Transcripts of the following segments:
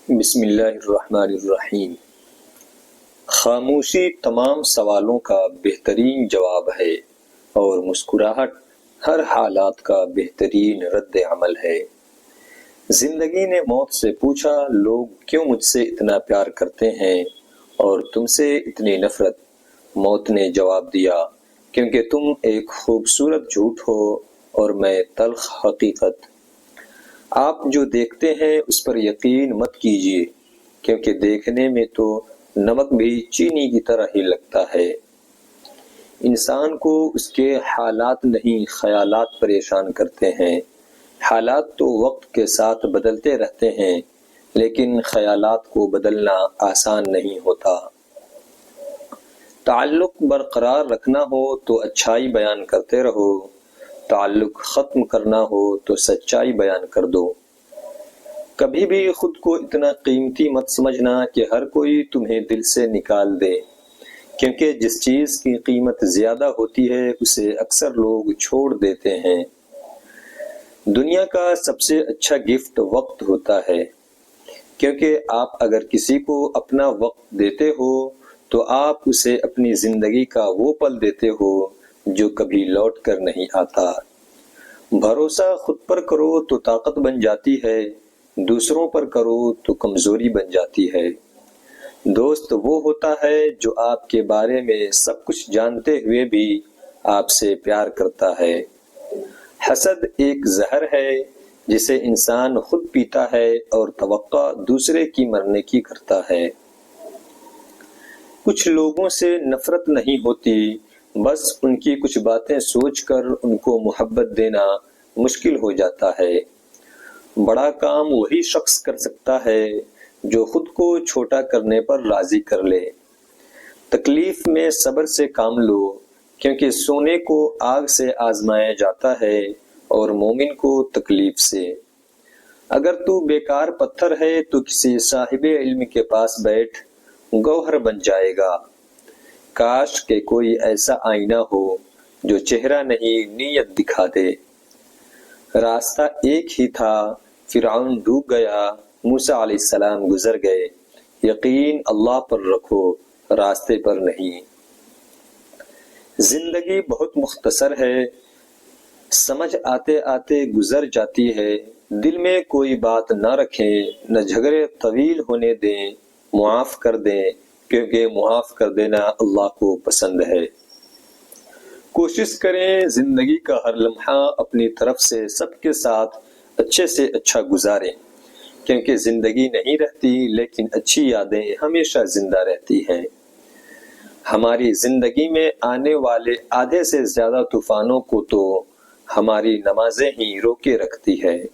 بسم اللہ الرحمن الرحیم۔ خاموشی تمام سوالوں کا بہترین جواب ہے اور مسکراہٹ ہر حالات کا بہترین رد عمل ہے۔ زندگی نے موت سے پوچھا، لوگ کیوں مجھ سے اتنا پیار کرتے ہیں اور تم سے اتنی نفرت؟ موت نے جواب دیا، کیونکہ تم ایک خوبصورت جھوٹ ہو اور میں تلخ حقیقت۔ آپ جو دیکھتے ہیں اس پر یقین مت کیجیے، کیونکہ دیکھنے میں تو نمک بھی چینی کی طرح ہی لگتا ہے۔ انسان کو اس کے حالات نہیں خیالات پریشان کرتے ہیں۔ حالات تو وقت کے ساتھ بدلتے رہتے ہیں، لیکن خیالات کو بدلنا آسان نہیں ہوتا۔ تعلق برقرار رکھنا ہو تو اچھائی بیان کرتے رہو، تعلق ختم کرنا ہو تو سچائی بیان کر دو۔ کبھی بھی خود کو اتنا قیمتی مت سمجھنا کہ ہر کوئی تمہیں دل سے نکال دے، کیونکہ جس چیز کی قیمت زیادہ ہوتی ہے اسے اکثر لوگ چھوڑ دیتے ہیں۔ دنیا کا سب سے اچھا گفٹ وقت ہوتا ہے، کیونکہ آپ اگر کسی کو اپنا وقت دیتے ہو تو آپ اسے اپنی زندگی کا وہ پل دیتے ہو جو کبھی لوٹ کر نہیں آتا۔ بھروسہ خود پر کرو تو طاقت بن جاتی ہے، دوسروں پر کرو تو کمزوری بن جاتی ہے۔ دوست وہ ہوتا ہے جو آپ کے بارے میں سب کچھ جانتے ہوئے بھی آپ سے پیار کرتا ہے۔ حسد ایک زہر ہے جسے انسان خود پیتا ہے اور توقع دوسرے کی مرنے کی کرتا ہے۔ کچھ لوگوں سے نفرت نہیں ہوتی، بس ان کی کچھ باتیں سوچ کر ان کو محبت دینا مشکل ہو جاتا ہے۔ بڑا کام وہی شخص کر سکتا ہے جو خود کو چھوٹا کرنے پر راضی کر لے۔ تکلیف میں صبر سے کام لو، کیونکہ سونے کو آگ سے آزمایا جاتا ہے اور مومن کو تکلیف سے۔ اگر تو بیکار پتھر ہے تو کسی صاحب علم کے پاس بیٹھ، گوہر بن جائے گا۔ کاش کہ کوئی ایسا آئینہ ہو جو چہرہ نہیں نیت دکھا دے۔ راستہ ایک ہی تھا، فرعون ڈوب گیا، موسیٰ علیہ السلام گزر گئے۔ یقین اللہ پر رکھو، راستے پر نہیں۔ زندگی بہت مختصر ہے، سمجھ آتے آتے گزر جاتی ہے۔ دل میں کوئی بات نہ رکھیں، نہ جھگڑے طویل ہونے دیں، معاف کر دیں، کیونکہ معاف کر دینا اللہ کو پسند ہے۔ کوشش کریں زندگی کا ہر لمحہ اپنی طرف سے سب کے ساتھ اچھے سے اچھا گزاریں، کیونکہ زندگی نہیں رہتی لیکن اچھی یادیں ہمیشہ زندہ رہتی ہیں۔ ہماری زندگی میں آنے والے آدھے سے زیادہ طوفانوں کو تو ہماری نمازیں ہی روکے رکھتی ہے۔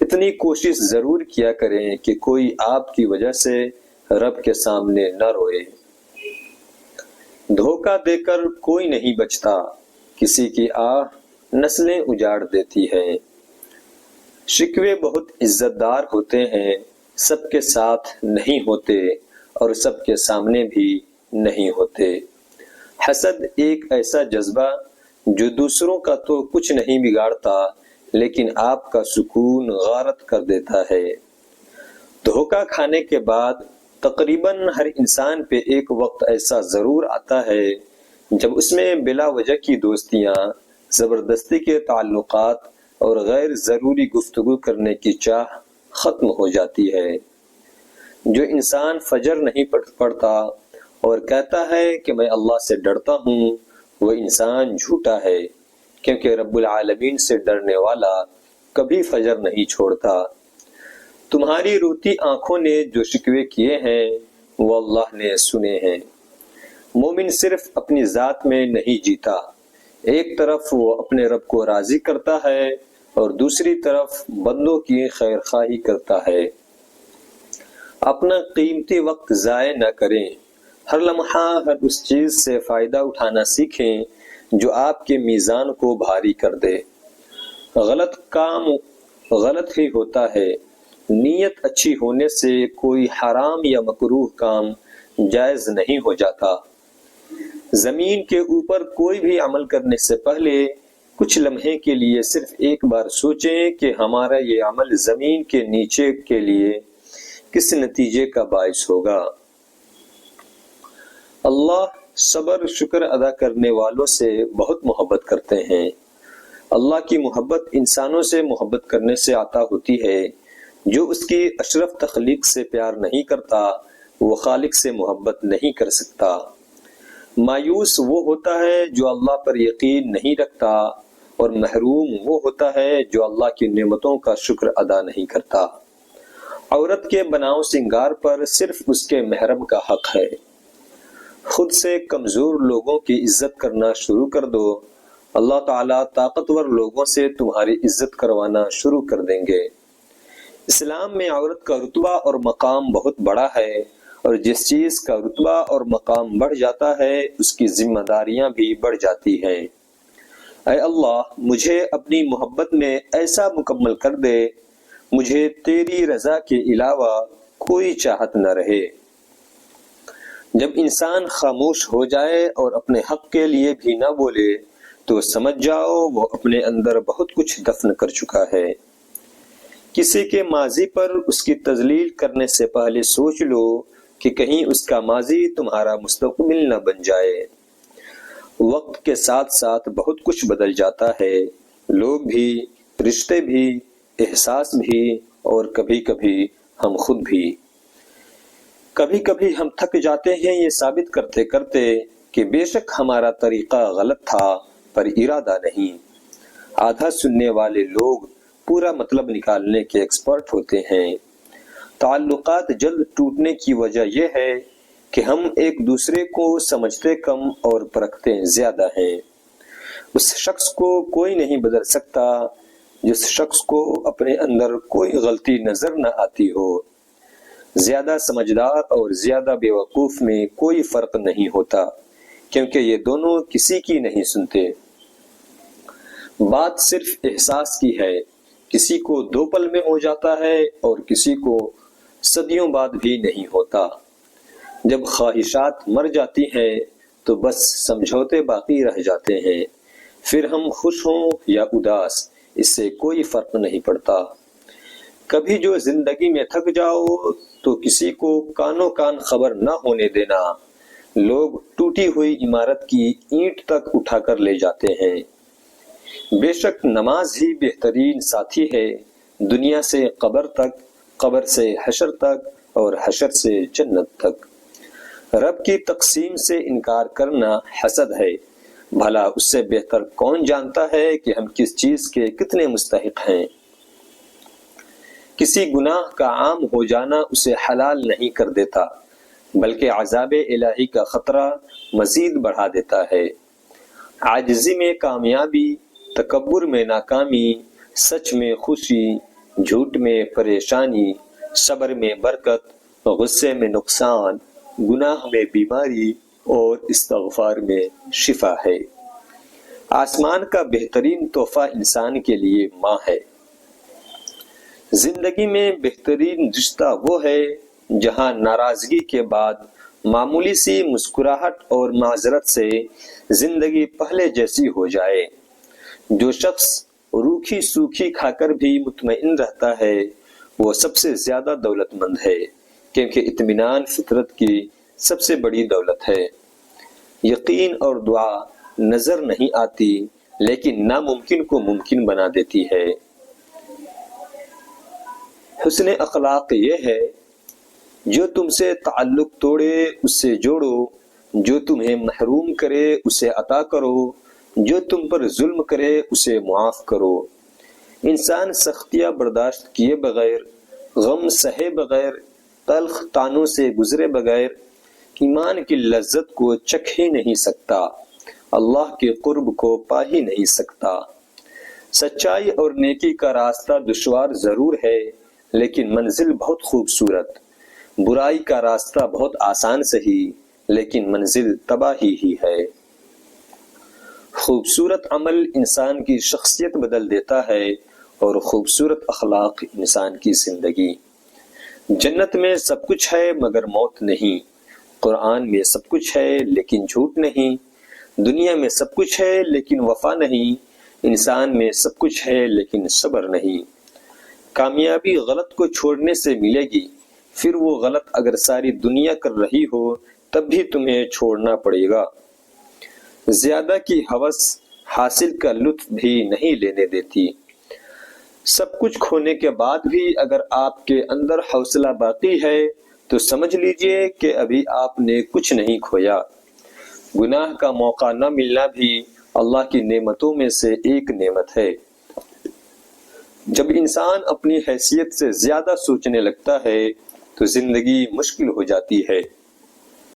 اتنی کوشش ضرور کیا کریں کہ کوئی آپ کی وجہ سے رب کے سامنے نہ روئے۔ دھوکہ دے کر کوئی نہیں بچتا، کسی کی آہ نسلیں اجاڑ دیتی ہے۔ شکوے بہت عزت دار ہوتے ہیں، سب کے ساتھ نہیں ہوتے اور سب کے سامنے بھی نہیں ہوتے۔ حسد ایک ایسا جذبہ جو دوسروں کا تو کچھ نہیں بگاڑتا، لیکن آپ کا سکون غارت کر دیتا ہے۔ دھوکہ کھانے کے بعد تقریباً ہر انسان پہ ایک وقت ایسا ضرور آتا ہے جب اس میں بلا وجہ کی دوستیاں، زبردستی کے تعلقات اور غیر ضروری گفتگو کرنے کی چاہ ختم ہو جاتی ہے۔ جو انسان فجر نہیں پڑھتا اور کہتا ہے کہ میں اللہ سے ڈرتا ہوں، وہ انسان جھوٹا ہے، کیونکہ رب العالمین سے ڈرنے والا کبھی فجر نہیں چھوڑتا۔ تمہاری روتی آنکھوں نے جو شکوے کیے ہیں وہ اللہ نے سنے ہیں۔ مومن صرف اپنی ذات میں نہیں جیتا، ایک طرف وہ اپنے رب کو راضی کرتا ہے اور دوسری طرف بندوں کی خیر خواہی کرتا ہے۔ اپنا قیمتی وقت ضائع نہ کریں، ہر لمحہ ہر اس چیز سے فائدہ اٹھانا سیکھیں جو آپ کے میزان کو بھاری کر دے۔ غلط کام غلط ہی ہوتا ہے، نیت اچھی ہونے سے کوئی حرام یا مکروہ کام جائز نہیں ہو جاتا۔ زمین کے اوپر کوئی بھی عمل کرنے سے پہلے کچھ لمحے کے لیے صرف ایک بار سوچیں کہ ہمارا یہ عمل زمین کے نیچے کے لیے کس نتیجے کا باعث ہوگا۔ اللہ صبر شکر ادا کرنے والوں سے بہت محبت کرتے ہیں۔ اللہ کی محبت انسانوں سے محبت کرنے سے عطا ہوتی ہے۔ جو اس کی اشرف تخلیق سے پیار نہیں کرتا وہ خالق سے محبت نہیں کر سکتا۔ مایوس وہ ہوتا ہے جو اللہ پر یقین نہیں رکھتا، اور محروم وہ ہوتا ہے جو اللہ کی نعمتوں کا شکر ادا نہیں کرتا۔ عورت کے بناؤ سنگار پر صرف اس کے محرم کا حق ہے۔ خود سے کمزور لوگوں کی عزت کرنا شروع کر دو، اللہ تعالیٰ طاقتور لوگوں سے تمہاری عزت کروانا شروع کر دیں گے۔ اسلام میں عورت کا رتبہ اور مقام بہت بڑا ہے، اور جس چیز کا رتبہ اور مقام بڑھ جاتا ہے اس کی ذمہ داریاں بھی بڑھ جاتی ہیں۔ اے اللہ، مجھے اپنی محبت میں ایسا مکمل کر دے مجھے تیری رضا کے علاوہ کوئی چاہت نہ رہے۔ جب انسان خاموش ہو جائے اور اپنے حق کے لیے بھی نہ بولے تو سمجھ جاؤ وہ اپنے اندر بہت کچھ دفن کر چکا ہے۔ کسی کے ماضی پر اس کی تذلیل کرنے سے پہلے سوچ لو کہ کہیں اس کا ماضی تمہارا مستقبل نہ بن جائے۔ وقت کے ساتھ ساتھ بہت کچھ بدل جاتا ہے، لوگ بھی، رشتے بھی، احساس بھی، اور کبھی کبھی ہم خود بھی۔ کبھی کبھی ہم تھک جاتے ہیں یہ ثابت کرتے کرتے کہ بے شک ہمارا طریقہ غلط تھا پر ارادہ نہیں۔ آدھا سننے والے لوگ پورا مطلب نکالنے کے ایکسپرٹ ہوتے ہیں۔ تعلقات جلد ٹوٹنے کی وجہ یہ ہے کہ ہم ایک دوسرے کو سمجھتے کم اور پرکھتے زیادہ ہیں۔ اس شخص کو کوئی نہیں بدل سکتا جس شخص کو اپنے اندر کوئی غلطی نظر نہ آتی ہو۔ زیادہ سمجھدار اور زیادہ بیوقوف میں کوئی فرق نہیں ہوتا، کیونکہ یہ دونوں کسی کی نہیں سنتے۔ بات صرف احساس کی ہے، کسی کو 2 پل میں ہو جاتا ہے اور کسی کو صدیوں بعد بھی نہیں ہوتا۔ جب خواہشات مر جاتی ہیں تو بس سمجھوتے باقی رہ جاتے ہیں، پھر ہم خوش ہوں یا اداس اس سے کوئی فرق نہیں پڑتا۔ کبھی جو زندگی میں تھک جاؤ تو کسی کو کانوں کان خبر نہ ہونے دینا، لوگ ٹوٹی ہوئی عمارت کی اینٹ تک اٹھا کر لے جاتے ہیں۔ بے شک نماز ہی بہترین ساتھی ہے، دنیا سے قبر تک، قبر سے حشر تک، اور حشر سے جنت تک۔ رب کی تقسیم سے انکار کرنا حسد ہے، بھلا اس سے بہتر کون جانتا ہے کہ ہم کس چیز کے کتنے مستحق ہیں۔ کسی گناہ کا عام ہو جانا اسے حلال نہیں کر دیتا، بلکہ عذاب الہی کا خطرہ مزید بڑھا دیتا ہے۔ عاجزی میں کامیابی، تکبر میں ناکامی، سچ میں خوشی، جھوٹ میں پریشانی، صبر میں برکت، غصے میں نقصان، گناہ میں بیماری، اور استغفار میں شفا ہے۔ آسمان کا بہترین تحفہ انسان کے لیے ماں ہے۔ زندگی میں بہترین رشتہ وہ ہے جہاں ناراضگی کے بعد معمولی سی مسکراہٹ اور معذرت سے زندگی پہلے جیسی ہو جائے۔ جو شخص روکھی سوکھی کھا کر بھی مطمئن رہتا ہے وہ سب سے زیادہ دولت مند ہے، کیونکہ اطمینان فطرت کی سب سے بڑی دولت ہے۔ یقین اور دعا نظر نہیں آتی لیکن ناممکن کو ممکن بنا دیتی ہے۔ حسن اخلاق یہ ہے جو تم سے تعلق توڑے اس سے جوڑو، جو تمہیں محروم کرے اسے عطا کرو، جو تم پر ظلم کرے اسے معاف کرو۔ انسان سختیاں برداشت کیے بغیر، غم سہے بغیر، تلخ طعنوں سے گزرے بغیر ایمان کی لذت کو چکھ ہی نہیں سکتا، اللہ کے قرب کو پا ہی نہیں سکتا۔ سچائی اور نیکی کا راستہ دشوار ضرور ہے لیکن منزل بہت خوبصورت، برائی کا راستہ بہت آسان سہی لیکن منزل تباہی ہی ہے۔ خوبصورت عمل انسان کی شخصیت بدل دیتا ہے اور خوبصورت اخلاق انسان کی زندگی۔ جنت میں سب کچھ ہے مگر موت نہیں، قرآن میں سب کچھ ہے لیکن جھوٹ نہیں، دنیا میں سب کچھ ہے لیکن وفا نہیں، انسان میں سب کچھ ہے لیکن صبر نہیں۔ کامیابی غلط کو چھوڑنے سے ملے گی، پھر وہ غلط اگر ساری دنیا کر رہی ہو تب بھی تمہیں چھوڑنا پڑے گا۔ زیادہ کی ہوس حاصل کا لطف بھی نہیں لینے دیتی۔ سب کچھ کھونے کے بعد بھی اگر آپ کے اندر حوصلہ باقی ہے تو سمجھ لیجئے کہ ابھی آپ نے کچھ نہیں کھویا۔ گناہ کا موقع نہ ملنا بھی اللہ کی نعمتوں میں سے ایک نعمت ہے۔ جب انسان اپنی حیثیت سے زیادہ سوچنے لگتا ہے تو زندگی مشکل ہو جاتی ہے۔